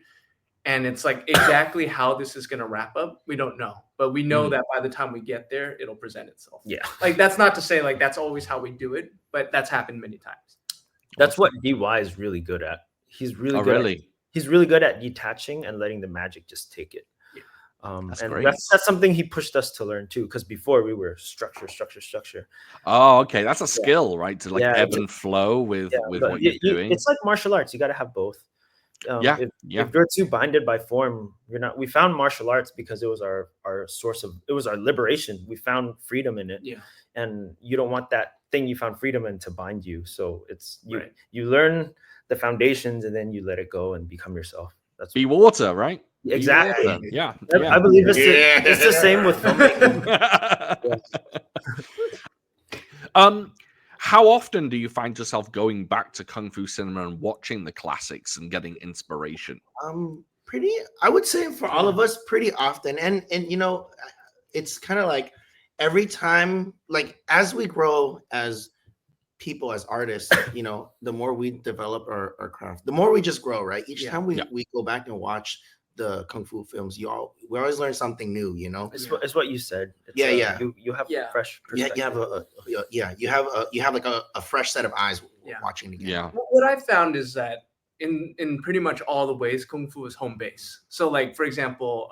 and it's like exactly how this is going to wrap up, we don't know, but we know that by the time we get there it'll present itself. Like that's not to say like that's always how we do it, but that's happened many times. That's what DY is really good at. He's really good he's really good at detaching and letting the magic just take it. That's and great. that's something he pushed us to learn too, because before we were structure. Oh, okay. That's a skill, right? To like ebb and flow with what you're doing. It's like martial arts. You got to have both. If you're too binded by form, you're not. We found martial arts because it was our source of, it was our liberation. We found freedom in it. Yeah. And you don't want that thing you found freedom in to bind you. So it's you learn the foundations and then you let it go and become yourself. That's be water, right? Exactly. Yeah. I believe it's the same with filmmaking. How often do you find yourself going back to Kung Fu cinema and watching the classics and getting inspiration? I would say for all of us, pretty often. And it's kind of like every time, like as we grow as people, as artists, the more we develop our craft, the more we just grow, right? Each time we go back and watch the Kung Fu films, we always learn something new, It's what you said. You have a fresh perspective. You have like a fresh set of eyes watching again. Yeah. What I've found is that in pretty much all the ways, Kung Fu is home base. So like, for example,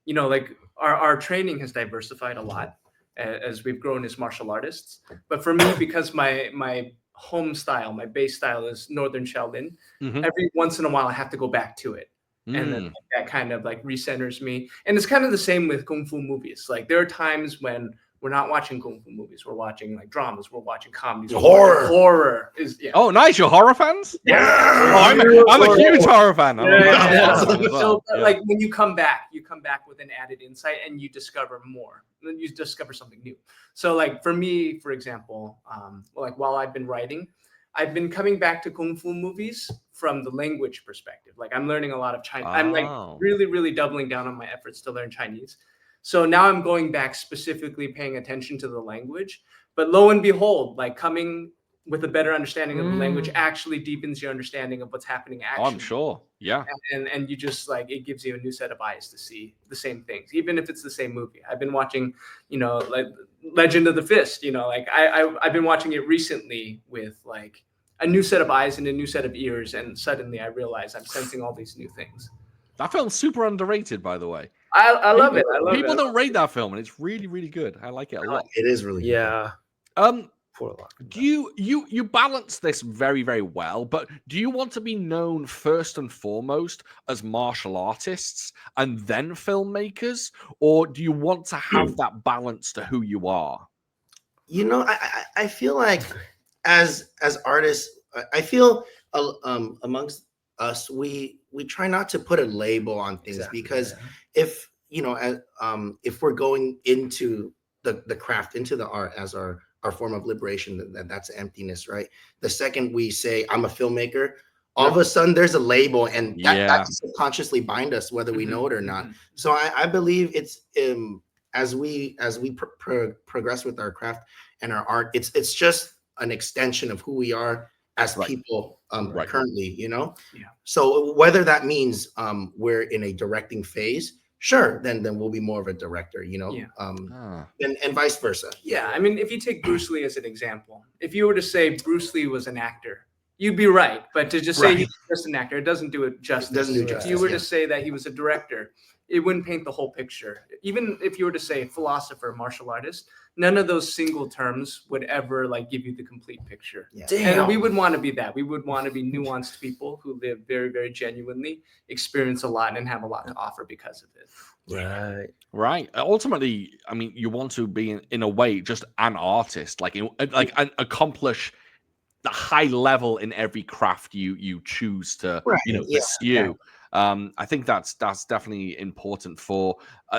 like our training has diversified a lot as we've grown as martial artists. But for me, because my home style, my base style is Northern Shaolin, every once in a while I have to go back to it. And then that kind of like recenters me. And it's kind of the same with Kung Fu movies. Like there are times when we're not watching Kung Fu movies. We're watching like dramas. We're watching comedies. Horror is Oh, nice. You're horror fans? Yeah. I'm a huge horror fan. So like when you come back with an added insight and you discover more. Then you discover something new. So like for me, for example, like while I've been writing, I've been coming back to Kung Fu movies from the language perspective. Like I'm learning a lot of Chinese. I'm like really, really doubling down on my efforts to learn Chinese. So now I'm going back specifically paying attention to the language. But lo and behold, like coming with a better understanding of the language actually deepens your understanding of what's happening actually. I'm sure. Yeah. And you just like, it gives you a new set of eyes to see the same things, even if it's the same movie. I've been watching, like Legend of the Fist, like I've been watching it recently with like a new set of eyes and a new set of ears. And suddenly I realize I'm sensing all these new things. That film's super underrated, by the way. I love it. People don't rate that film, and it's really, really good. I like it a lot. It is really good. Do you balance this very, very well, but do you want to be known first and foremost as martial artists and then filmmakers, or do you want to have that balance to who you are? You know, I feel like as artists, I feel amongst us, we try not to put a label on things because if you know, if we're going into the craft, into the art as our form of liberation, that's emptiness, right? The second we say I'm a filmmaker, all of a sudden there's a label, and that subconsciously bind us whether we know it or not. So I believe it's as we progress with our craft and our art, it's just an extension of who we are as people currently, you know. So whether that means we're in a directing phase, sure, then we'll be more of a director, you know. And vice versa. Yeah, I mean, if you take Bruce Lee as an example, if you were to say Bruce Lee was an actor, you'd be right. But to just say he's just an actor, it doesn't do it justice. Doesn't do justice. If you were to say that he was a director, it wouldn't paint the whole picture. Even if you were to say philosopher, martial artist, none of those single terms would ever like give you the complete picture. And we would want to be that. We would want to be nuanced people who live very, very genuinely, experience a lot, and have a lot to offer because of it. Right. Ultimately, I mean, you want to be in a way just an artist, like accomplish the high level in every craft you choose to pursue. I think that's definitely important for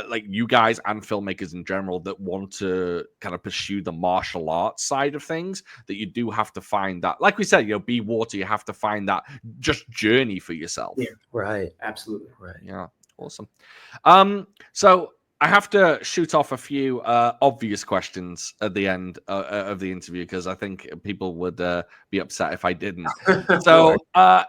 like you guys and filmmakers in general that want to kind of pursue the martial arts side of things, that you do have to find that, like we said, you know, be water, you have to find that just journey for yourself. Absolutely. Awesome. So I have to shoot off a few obvious questions at the end of the interview because I think people would be upset if I didn't. So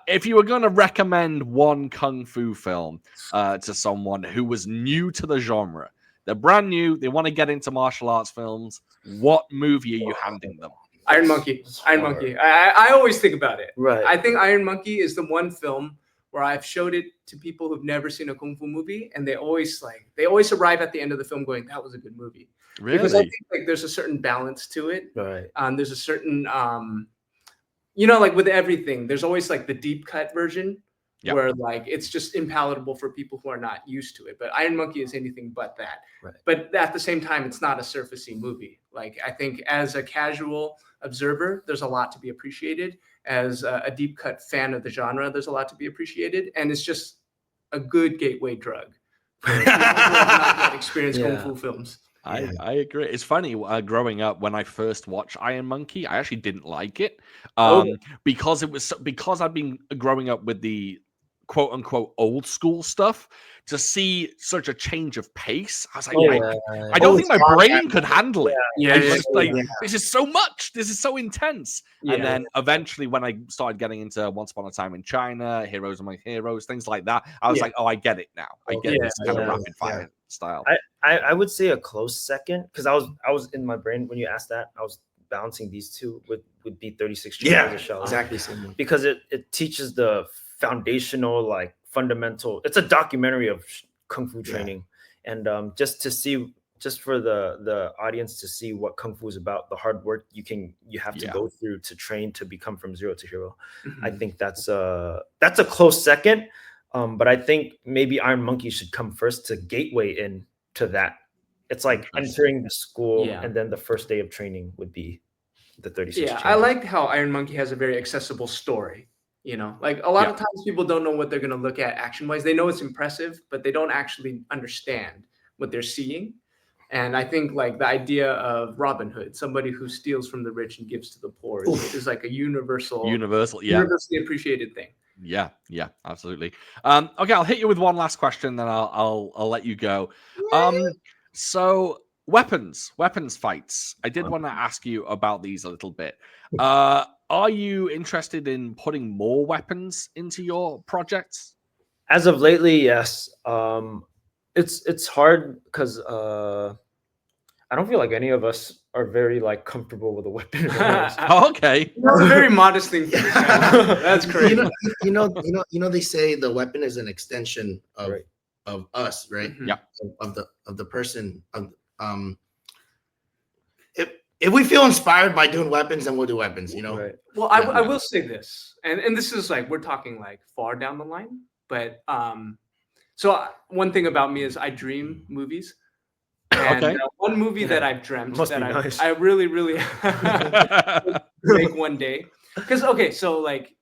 if you were going to recommend one kung fu film to someone who was new to the genre, they're brand new, they want to get into martial arts films, what movie are you handing them? Iron Monkey. Iron Monkey. I always think about it. I think Iron Monkey is the one film where I've showed it to people who've never seen a kung fu movie, and they always arrive at the end of the film going, "That was a good movie." Really? Because I think like there's a certain balance to it. There's a certain, you know, like with everything, there's always like the deep cut version where like it's just impalatable for people who are not used to it. But Iron Monkey is anything but that. But at the same time, it's not a surfacey movie. Like I think as a casual observer, there's a lot to be appreciated. As a deep cut fan of the genre, there's a lot to be appreciated, and it's just a good gateway drug for people who have not yet experienced kung fu films. I agree. It's funny, growing up when I first watched Iron Monkey, I actually didn't like it because I've been growing up with the quote unquote old school stuff. To see such a change of pace, I was like, I don't think my brain could handle it. This is so much. This is so intense. And then eventually, when I started getting into Once Upon a Time in China, Heroes Among Heroes, things like that, I was like, oh, I get it now. I get this kind of rapid fire style. I would say a close second, because I was in my brain when you asked that, I was balancing these two would be 36 Chambers of Shaolin. Exactly same. Because it teaches the foundational, like fundamental. It's a documentary of kung fu training, and just for the audience to see what kung fu is about, the hard work you have to go through to train to become from zero to hero. I think that's a close second. But I think maybe Iron Monkey should come first to gateway in to that. It's like entering the school, and then the first day of training would be the 36 Chambers. I like how Iron Monkey has a very accessible story. You know, like a lot of times people don't know what they're going to look at action-wise. They know it's impressive, but they don't actually understand what they're seeing. And I think like the idea of Robin Hood, somebody who steals from the rich and gives to the poor, is like a universally appreciated thing. Yeah, absolutely. Okay, I'll hit you with one last question, then I'll let you go. So weapons fights. I did want to ask you about these a little bit. Are you interested in putting more weapons into your projects? As of lately, yes. It's hard because I don't feel like any of us are very like comfortable with a weapon. Okay, that's a very modest thing. That's crazy. You know, they say the weapon is an extension of us, right? Of the person. If we feel inspired by doing weapons, then we'll do weapons, you know? Well, I will say this, and this is like, we're talking like far down the line, but so one thing about me is I dream movies. And Okay. one movie that I've dreamt Must that be nice. I really, really make one day. Because so like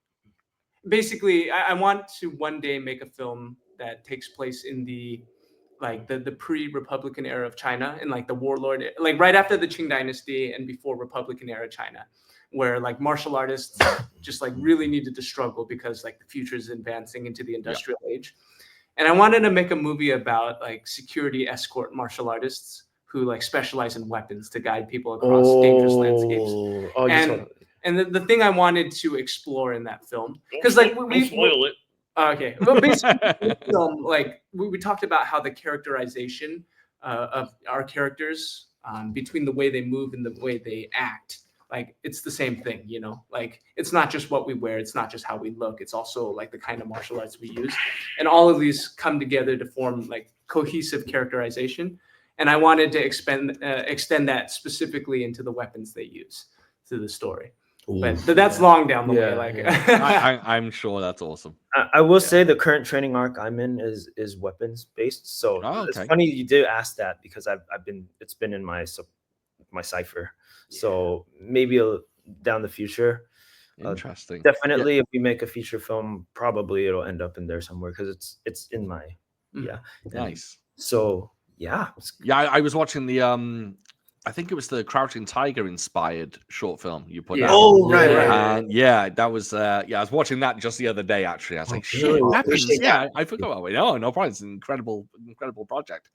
basically, I want to one day make a film that takes place in the pre-Republican era of China, and like the warlord, like right after the Qing Dynasty and before Republican era China, where like martial artists just like really needed to struggle because like the future is advancing into the industrial age. And I wanted to make a movie about like security escort martial artists who like specialize in weapons to guide people across dangerous landscapes. Oh, you And told me. and the thing I wanted to explore in that film, because like we spoil it. okay, well basically in the film, like we talked about how the characterization of our characters between the way they move and the way they act, like it's the same thing, you know, like it's not just what we wear, it's not just how we look, it's also like the kind of martial arts we use, and all of these come together to form like cohesive characterization. And I wanted to extend that specifically into the weapons they use through the story. But that's long down the way. Like I'm sure that's awesome. I will say the current training arc I'm in is weapons based. So it's funny you did ask that, because it's been in my cipher. So maybe down the future. Interesting. Definitely, if we make a feature film, probably it'll end up in there somewhere, because it's in my Nice. So yeah. I was watching the I think it was the Crouching Tiger inspired short film you put out. Oh, right. And that was I was watching that just the other day, actually. I was like, shit, weapons. I forgot about it. No problem. It's an incredible project.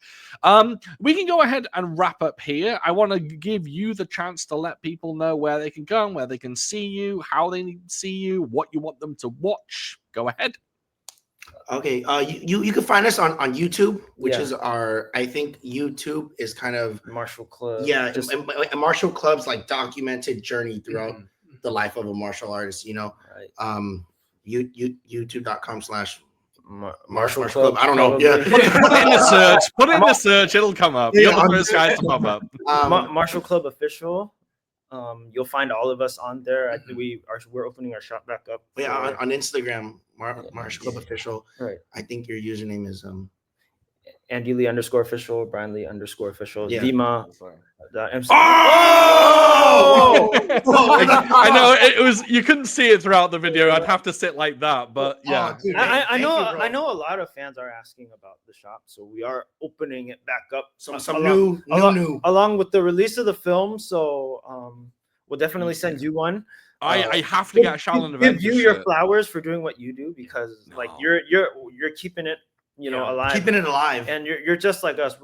We can go ahead and wrap up here. I want to give you the chance to let people know where they can go, where they can see you, how they see you, what you want them to watch. Go ahead. Okay, you can find us on YouTube, which is I think YouTube is kind of Martial Club. Yeah, a martial club's like documented journey throughout the life of a martial artist. You know, YouTube.com/Martial Club. I don't know. Yeah, put it in the search. Put it in the search. It'll come up. You're the first guys to pop up. Martial Club Official. You'll find all of us on there. I think we're opening our shop back up. Yeah, on Instagram, Martial Club Official. Right. I think your username is Andy Lee _official, Brian Lee _official, Dima. I know it was. You couldn't see it throughout the video. I'd have to sit like that, but yeah. Dude, I know a lot of fans are asking about the shop, so we are opening it back up. Some new. Along with the release of the film, so we'll definitely send you one. I have to get a Shaolin Avengers. Give you your flowers for doing what you do, because like you're keeping it, alive, keeping it alive, and you're just like us.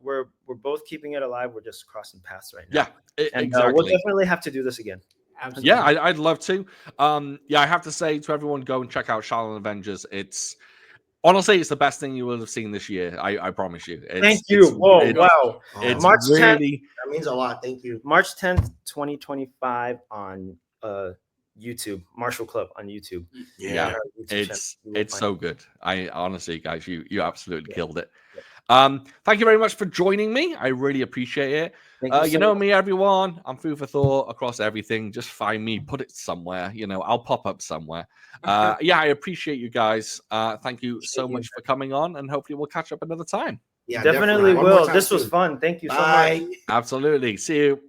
We're both keeping it alive. We're just crossing paths right now. Yeah, exactly. We'll definitely have to do this again. Absolutely. Yeah, I'd love to. I have to say to everyone, go and check out Shaolin Avengers. Honestly, it's the best thing you will have seen this year. I promise you. Thank you. Wow. It's March 10th. That means a lot. Thank you. March 10th, 2025 on YouTube, Martial Club on YouTube. Yeah, it's so good. I honestly, guys, you absolutely killed it. Thank you very much for joining me. I really appreciate it. You know me, everyone. I'm food for thought across everything. Just find me, put it somewhere. I'll pop up somewhere. I appreciate you guys. Thank you so much for coming on, and hopefully we'll catch up another time. Yeah, definitely will. This was fun. Thank you so much. Absolutely. See you.